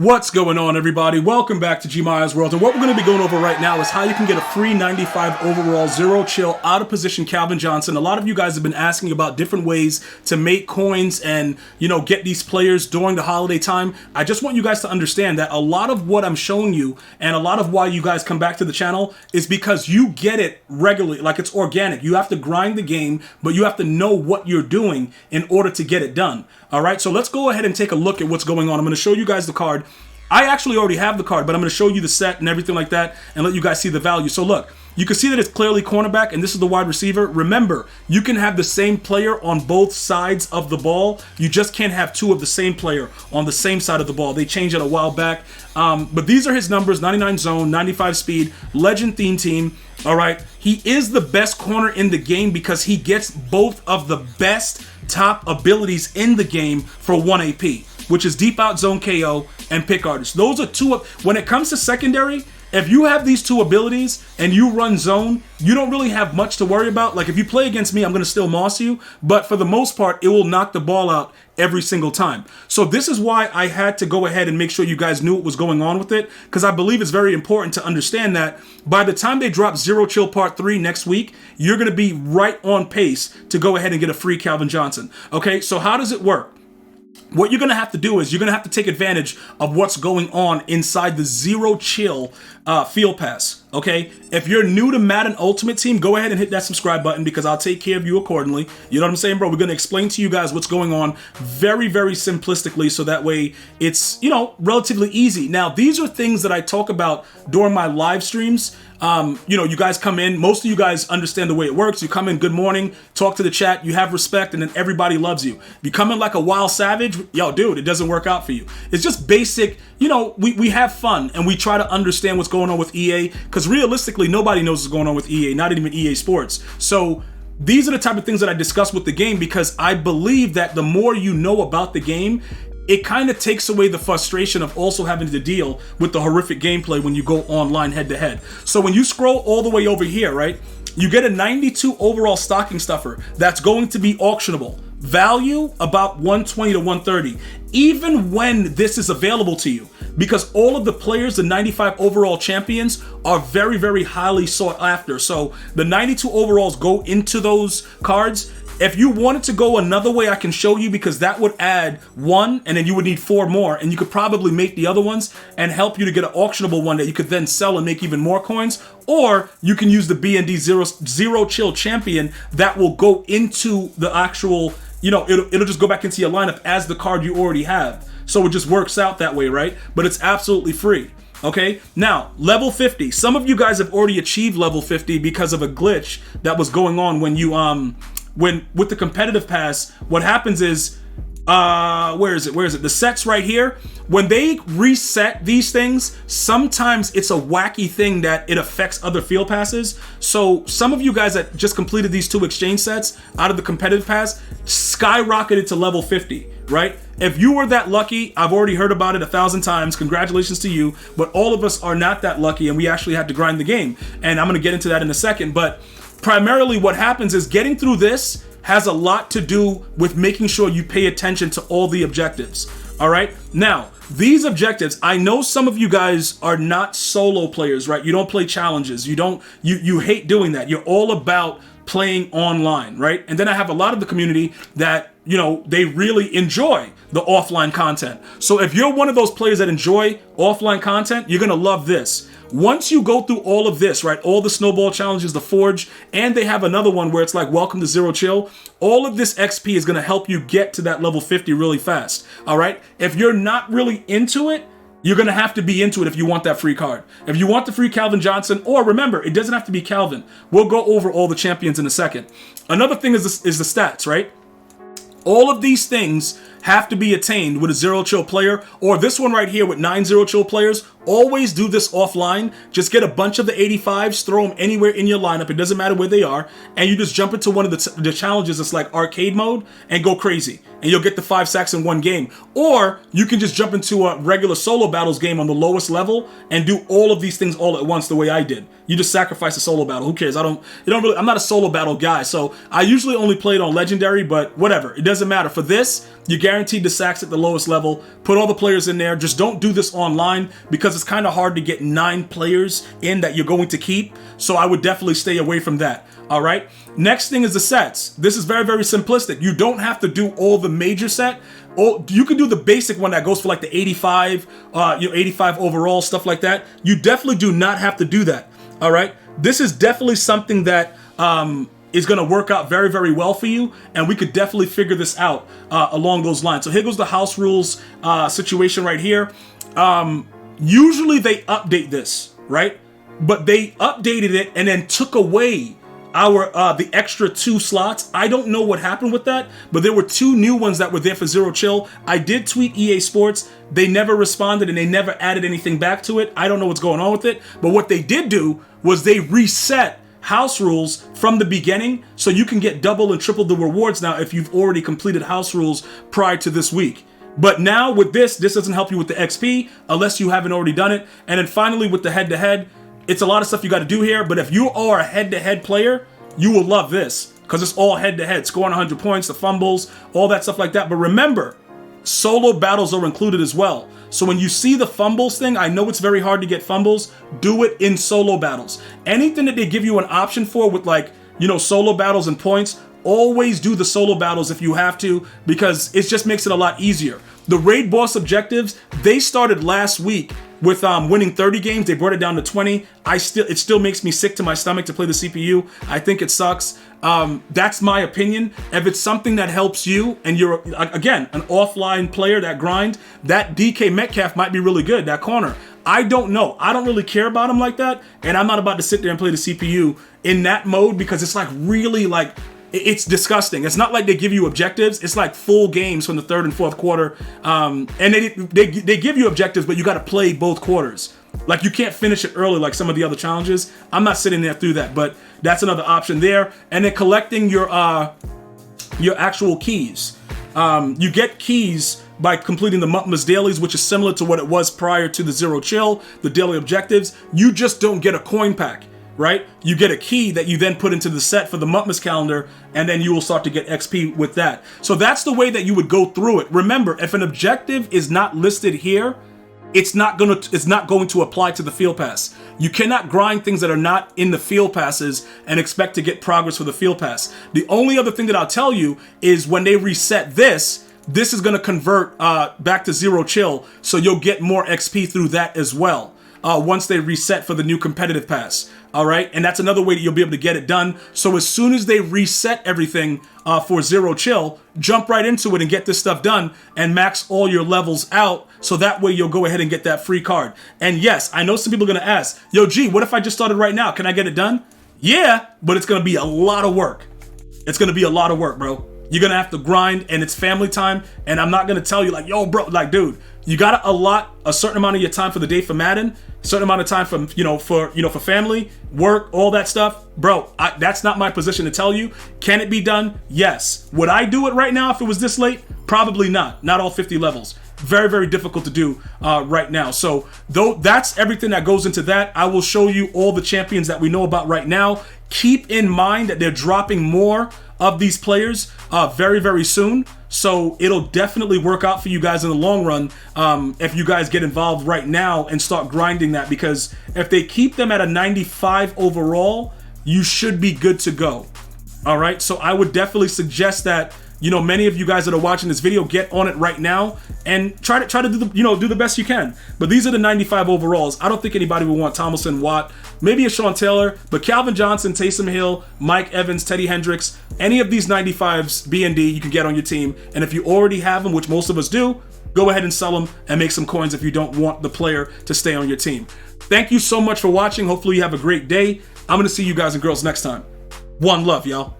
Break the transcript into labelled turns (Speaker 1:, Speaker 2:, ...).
Speaker 1: What's going on, everybody? Welcome back to GmiasWorld, and what we're going to be going over right now is how you can get a free 95 overall zero chill out of position Calvin Johnson. A lot of you guys have been asking about different ways to make coins and, get these players during the holiday time. I just want you guys to understand that a lot of what I'm showing you and a lot of why you guys come back to the channel is because you get it regularly, like it's organic. You have to grind the game, but you have to know what you're doing in order to get it done. All right, so let's go ahead and take a look at what's going on. I'm going to show you guys the card. I actually already have the card, but I'm going to show you the set and everything like that and let you guys see the value. So look, you can see that it's clearly cornerback and this is the wide receiver. Remember, you can have the same player on both sides of the ball. You just can't have two of the same player on the same side of the ball. They changed it a while back. But these are his numbers: 99 zone, 95 speed, legend theme team. All right, he is the best corner in the game because he gets both of the best top abilities in the game for 1 AP, which is deep out zone KO and pick artist. Those are two of, when it comes to secondary, if you have these two abilities and you run zone, you don't really have much to worry about. Like if you play against me, I'm going to still moss you, but for the most part, it will knock the ball out every single time. So this is why I had to go ahead and make sure you guys knew what was going on with it, because I believe it's very important to understand that by the time they drop Zero Chill Part 3 next week, you're going to be right on pace to go ahead and get a free Calvin Johnson. Okay, so how does it work? What you're going to have to do is you're going to have to take advantage of what's going on inside the Zero Chill field pass, okay? If you're new to Madden Ultimate Team, go ahead and hit that subscribe button because I'll take care of you accordingly. You know what I'm saying, bro? We're going to explain to you guys what's going on very, very simplistically so that way it's, relatively easy. Now, these are things that I talk about during my live streams. You guys come in, most of you guys understand the way it works. You come in, good morning, talk to the chat, you have respect, and then everybody loves you. If you come in like a wild savage, yo, dude, it doesn't work out for you. It's just basic, we have fun and we try to understand what's going on with EA, because realistically, nobody knows what's going on with EA, not even EA Sports. So these are the type of things that I discuss with the game because I believe that the more you know about the game, it kind of takes away the frustration of also having to deal with the horrific gameplay when you go online head to head. So when you scroll all the way over here, right, you get a 92 overall stocking stuffer that's going to be auctionable. Value about 120 to 130, even when this is available to you, because all of the players, the 95 overall champions, are very, very highly sought after. So the 92 overalls go into those cards. If you wanted to go another way, I can show you, because that would add one and then you would need 4 more, and you could probably make the other ones and help you to get an auctionable one that you could then sell and make even more coins. Or you can use the BND Zero Chill champion that will go into the actual, it'll just go back into your lineup as the card you already have. So it just works out that way, right? But it's absolutely free. Okay, now level 50. Some of you guys have already achieved level 50 because of a glitch that was going on when you with the competitive pass. What happens is where is it? The sets right here. When they reset these things, sometimes it's a wacky thing that it affects other field passes. So some of you guys that just completed these 2 exchange sets out of the competitive pass skyrocketed to level 50, right? If you were that lucky, I've already heard about it 1,000 times. Congratulations to you. But all of us are not that lucky, and we actually had to grind the game. And I'm going to get into that in a second. But primarily what happens is getting through this has a lot to do with making sure you pay attention to all the objectives. All right. Now, these objectives, I know some of you guys are not solo players, right? You don't play challenges. You hate doing that. You're all about playing online, right? And then I have a lot of the community that, they really enjoy the offline content. So if you're one of those players that enjoy offline content, you're going to love this. Once you go through all of this, right, all the snowball challenges, the forge, and they have another one where it's like welcome to Zero Chill, all of this XP is going to help you get to that level 50 really fast. All right. If you're not really into it, you're going to have to be into it if you want that free card. If you want the free Calvin Johnson, or remember, it doesn't have to be Calvin. We'll go over all the champions in a second. Another thing is the stats, right? All of these things have to be attained with a Zero Chill player, or this one right here with 9 Zero Chill players. Always do this offline. Just get a bunch of the 85s, throw them anywhere in your lineup. It doesn't matter where they are. And you just jump into one of the challenges that's like arcade mode and go crazy. And you'll get the 5 sacks in one game. Or you can just jump into a regular solo battles game on the lowest level and do all of these things all at once the way I did. You just sacrifice a solo battle. Who cares? I'm not a solo battle guy. So I usually only play it on legendary, but whatever. It doesn't matter. For this, you guaranteed the sacks at the lowest level. Put all the players in there. Just don't do this online because it's kind of hard to get 9 players in that you're going to keep. So I would definitely stay away from that. All right. Next thing is the sets. This is very, very simplistic. You don't have to do all the major set. Or you can do the basic one that goes for like the 85, 85 overall, stuff like that. You definitely do not have to do that. All right. This is definitely something that is going to work out very, very well for you. And we could definitely figure this out along those lines. So here goes the house rules situation right here. Usually they update this, right? But they updated it and then took away the extra 2 slots. I don't know what happened with that, but there were 2 new ones that were there for Zero Chill. I did tweet EA Sports. They never responded and they never added anything back to it. I don't know what's going on with it, but what they did do was they reset house rules from the beginning, so you can get double and triple the rewards now if you've already completed house rules prior to this week. But now with this doesn't help you with the XP unless you haven't already done it. And then finally with the head-to-head, it's a lot of stuff you got to do here, but if you are a head-to-head player, you will love this because it's all head-to-head, scoring 100 points, the fumbles, all that stuff like that. But remember, solo battles are included as well. So when you see the fumbles thing, I know it's very hard to get fumbles. Do it in solo battles. Anything that they give you an option for with solo battles and points, always do the solo battles if you have to, because it just makes it a lot easier. The raid boss objectives, they started last week with winning 30 games. They brought it down to 20. It still makes me sick to my stomach to play the CPU. I think it sucks. That's my opinion. If it's something that helps you and you're, again, an offline player that grind, that DK Metcalf might be really good, that corner. I don't know. I don't really care about him like that. And I'm not about to sit there and play the CPU in that mode because it's really it's disgusting. It's not like they give you objectives. It's like full games from the 3rd and 4th quarter. And they give you objectives, but you got to play both quarters. Like you can't finish it early like some of the other challenges. I'm not sitting there through that, but that's another option there. And then collecting your actual keys. You get keys by completing the Mutmas dailies, which is similar to what it was prior to the Zero Chill, the daily objectives. You just don't get a coin pack. Right? You get a key that you then put into the set for the Mutmas calendar, and then you will start to get XP with that. So that's the way that you would go through it. Remember, if an objective is not listed here, it's not going to apply to the field pass. You cannot grind things that are not in the field passes and expect to get progress for the field pass. The only other thing that I'll tell you is when they reset this is going to convert back to Zero Chill, so you'll get more XP through that as well. Once they reset for the new competitive pass. All right. And that's another way that you'll be able to get it done. So as soon as they reset everything for Zero Chill, jump right into it and get this stuff done and max all your levels out. So that way you'll go ahead and get that free card. And yes, I know some people are going to ask, yo, G, what if I just started right now? Can I get it done? Yeah, but it's going to be a lot of work. It's going to be a lot of work, bro. You're going to have to grind and it's family time. And I'm not going to tell you like, yo, bro, like, dude, you got to allot a certain amount of your time for the day for Madden, a certain amount of time for family, work, all that stuff. Bro, that's not my position to tell you. Can it be done? Yes. Would I do it right now if it was this late? Probably not. Not all 50 levels. Very, very difficult to do right now. So though that's everything that goes into that. I will show you all the champions that we know about right now. Keep in mind that they're dropping more of these players very, very soon. So it'll definitely work out for you guys in the long run if you guys get involved right now and start grinding that, because if they keep them at a 95 overall, you should be good to go. All right. So I would definitely suggest that, many of you guys that are watching this video get on it right now and try to do the best you can. But these are the 95 overalls. I don't think anybody would want Tomlinson, Watt, maybe a Sean Taylor, but Calvin Johnson, Taysom Hill, Mike Evans, Teddy Hendricks, any of these 95s, B and D, you can get on your team. And if you already have them, which most of us do, go ahead and sell them and make some coins if you don't want the player to stay on your team. Thank you so much for watching. Hopefully you have a great day. I'm going to see you guys and girls next time. One love, y'all.